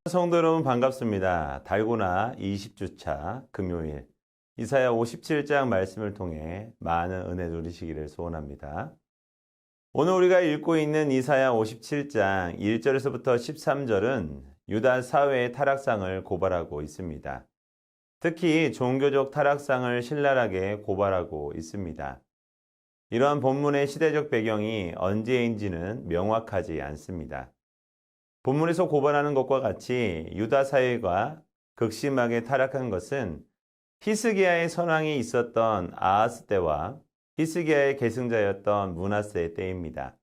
성도 여러분 반갑습니다. 달고나 20주차 금요일 이사야 57장 말씀을 통해 많은 은혜 누리시기를 소원합니다. 오늘 우리가 읽고 있는 이사야 57장 1절에서부터 13절은 유다 사회의 타락상을 고발하고 있습니다. 특히 종교적 타락상을 신랄하게 고발하고 있습니다. 이러한 본문의 시대적 배경이 언제인지는 명확하지 않습니다. 본문에서 고발하는 것과 같이 유다 사회가 극심하게 타락한 것은 히스기야의 선왕이 있었던 아하스 때와 히스기야의 계승자였던 므낫세 때입니다.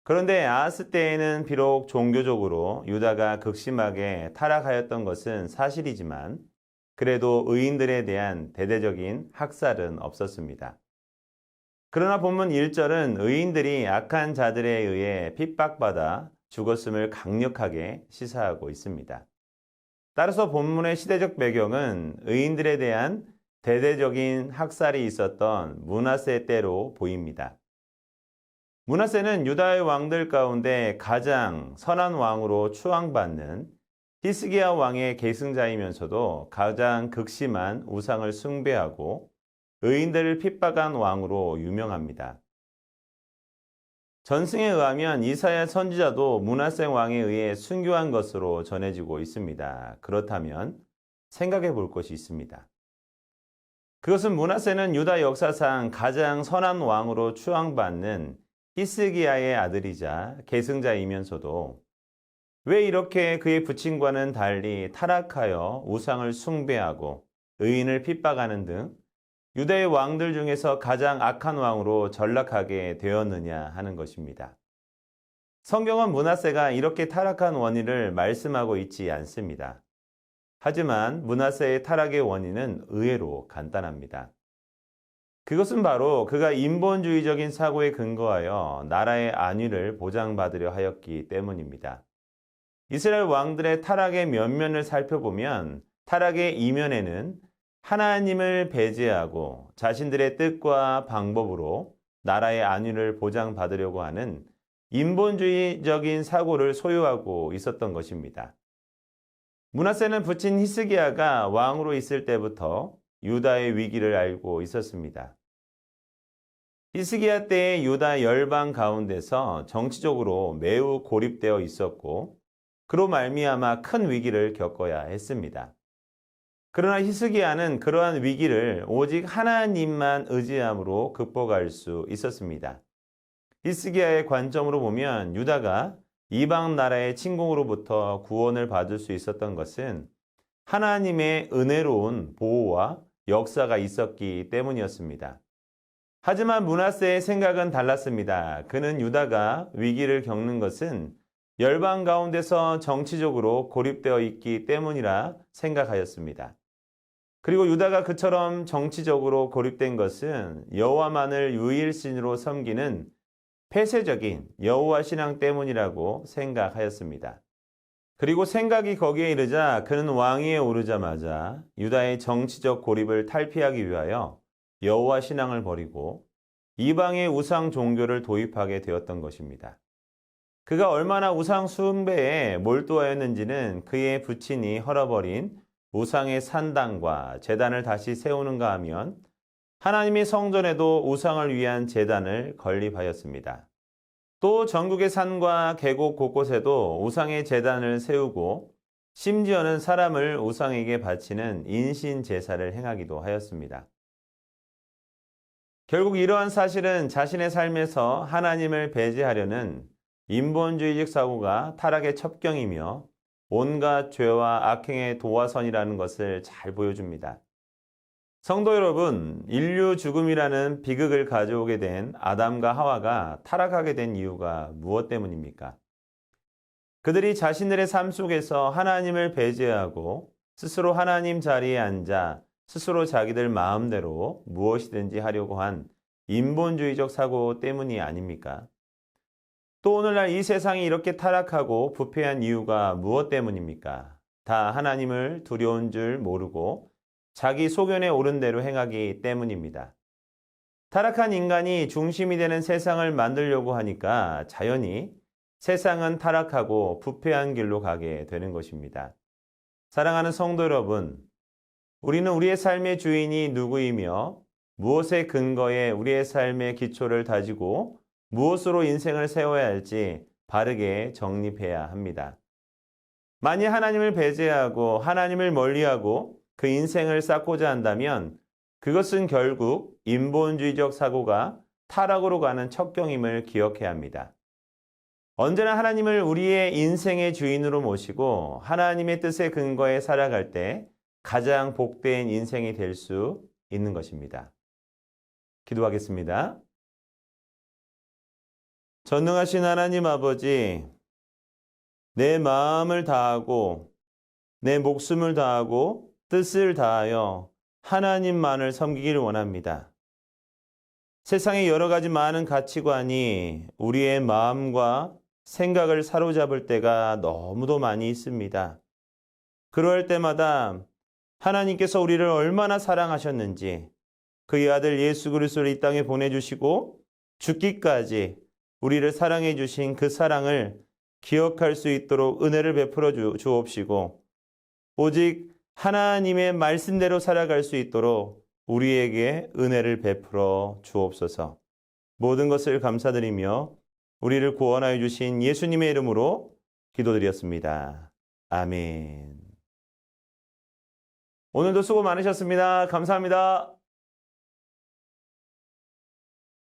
그런데 아하스 때에는 비록 종교적으로 유다가 극심하게 타락하였던 것은 사실이지만 그래도 의인들에 대한 대대적인 학살은 없었습니다. 그러나 본문 1절은 의인들이 악한 자들에 의해 핍박받아 죽었음을 강력하게 시사하고 있습니다. 따라서 본문의 시대적 배경은 의인들에 대한 대대적인 학살이 있었던 므낫세 때로 보입니다. 므낫세는 유다의 왕들 가운데 가장 선한 왕으로 추앙받는 히스기야 왕의 계승자이면서도 가장 극심한 우상을 숭배하고 의인들을 핍박한 왕으로 유명합니다. 전승에 의하면 이사야 선지자도 므낫세 왕에 의해 순교한 것으로 전해지고 있습니다. 그렇다면 생각해 볼 것이 있습니다. 그것은 므낫세는 유다 역사상 가장 선한 왕으로 추앙받는 히스기야의 아들이자 계승자이면서도 왜 이렇게 그의 부친과는 달리 타락하여 우상을 숭배하고 의인을 핍박하는 등 유다의 왕들 중에서 가장 악한 왕으로 전락하게 되었느냐 하는 것입니다. 성경은 므낫세가 이렇게 타락한 원인을 말씀하고 있지 않습니다. 하지만 므낫세의 타락의 원인은 의외로 간단합니다. 그것은 바로 그가 인본주의적인 사고에 근거하여 나라의 안위를 보장받으려 하였기 때문입니다. 이스라엘 왕들의 타락의 면면을 살펴보면 타락의 이면에는 하나님을 배제하고 자신들의 뜻과 방법으로 나라의 안위를 보장받으려고 하는 인본주의적인 사고를 소유하고 있었던 것입니다. 므낫세는 부친 히스기야가 왕으로 있을 때부터 유다의 위기를 알고 있었습니다. 히스기야 때의 유다 열방 가운데서 정치적으로 매우 고립되어 있었고 그로 말미암아 큰 위기를 겪어야 했습니다. 그러나 히스기야는 그러한 위기를 오직 하나님만 의지함으로 극복할 수 있었습니다. 히스기야의 관점으로 보면 유다가 이방 나라의 침공으로부터 구원을 받을 수 있었던 것은 하나님의 은혜로운 보호와 역사가 있었기 때문이었습니다. 하지만 므낫세의 생각은 달랐습니다. 그는 유다가 위기를 겪는 것은 열방 가운데서 정치적으로 고립되어 있기 때문이라 생각하였습니다. 그리고 유다가 그처럼 정치적으로 고립된 것은 여호와만을 유일신으로 섬기는 폐쇄적인 여호와 신앙 때문이라고 생각하였습니다. 그리고 생각이 거기에 이르자 그는 왕위에 오르자마자 유다의 정치적 고립을 탈피하기 위하여 여호와 신앙을 버리고 이방의 우상 종교를 도입하게 되었던 것입니다. 그가 얼마나 우상 숭배에 몰두하였는지는 그의 부친이 헐어버린 우상의 산당과 제단을 다시 세우는가 하면 하나님의 성전에도 우상을 위한 제단을 건립하였습니다. 또 전국의 산과 계곡 곳곳에도 우상의 제단을 세우고 심지어는 사람을 우상에게 바치는 인신 제사를 행하기도 하였습니다. 결국 이러한 사실은 자신의 삶에서 하나님을 배제하려는 인본주의적 사고가 타락의 첩경이며 온갖 죄와 악행의 도화선이라는 것을 잘 보여줍니다. 성도 여러분, 인류 죽음이라는 비극을 가져오게 된 아담과 하와가 타락하게 된 이유가 무엇 때문입니까? 그들이 자신들의 삶 속에서 하나님을 배제하고 스스로 하나님 자리에 앉아 스스로 자기들 마음대로 무엇이든지 하려고 한 인본주의적 사고 때문이 아닙니까? 또 오늘날 이 세상이 이렇게 타락하고 부패한 이유가 무엇 때문입니까? 다 하나님을 두려운 줄 모르고 자기 소견에 옳은 대로 행하기 때문입니다. 타락한 인간이 중심이 되는 세상을 만들려고 하니까 자연히 세상은 타락하고 부패한 길로 가게 되는 것입니다. 사랑하는 성도 여러분, 우리는 우리의 삶의 주인이 누구이며 무엇의 근거에 우리의 삶의 기초를 다지고 무엇으로 인생을 세워야 할지 바르게 정립해야 합니다. 만일 하나님을 배제하고 하나님을 멀리하고 그 인생을 쌓고자 한다면 그것은 결국 인본주의적 사고가 타락으로 가는 척경임을 기억해야 합니다. 언제나 하나님을 우리의 인생의 주인으로 모시고 하나님의 뜻의 근거에 살아갈 때 가장 복된 인생이 될 수 있는 것입니다. 기도하겠습니다. 전능하신 하나님 아버지, 내 마음을 다하고 내 목숨을 다하고 뜻을 다하여 하나님만을 섬기기를 원합니다. 세상의 여러 가지 많은 가치관이 우리의 마음과 생각을 사로잡을 때가 너무도 많이 있습니다. 그럴 때마다 하나님께서 우리를 얼마나 사랑하셨는지 그의 아들 예수 그리스도를 이 땅에 보내주시고 죽기까지 우리를 사랑해 주신 그 사랑을 기억할 수 있도록 은혜를 베풀어 주옵시고 오직 하나님의 말씀대로 살아갈 수 있도록 우리에게 은혜를 베풀어 주옵소서. 모든 것을 감사드리며 우리를 구원하여 주신 예수님의 이름으로 기도드렸습니다. 아멘. 오늘도 수고 많으셨습니다. 감사합니다.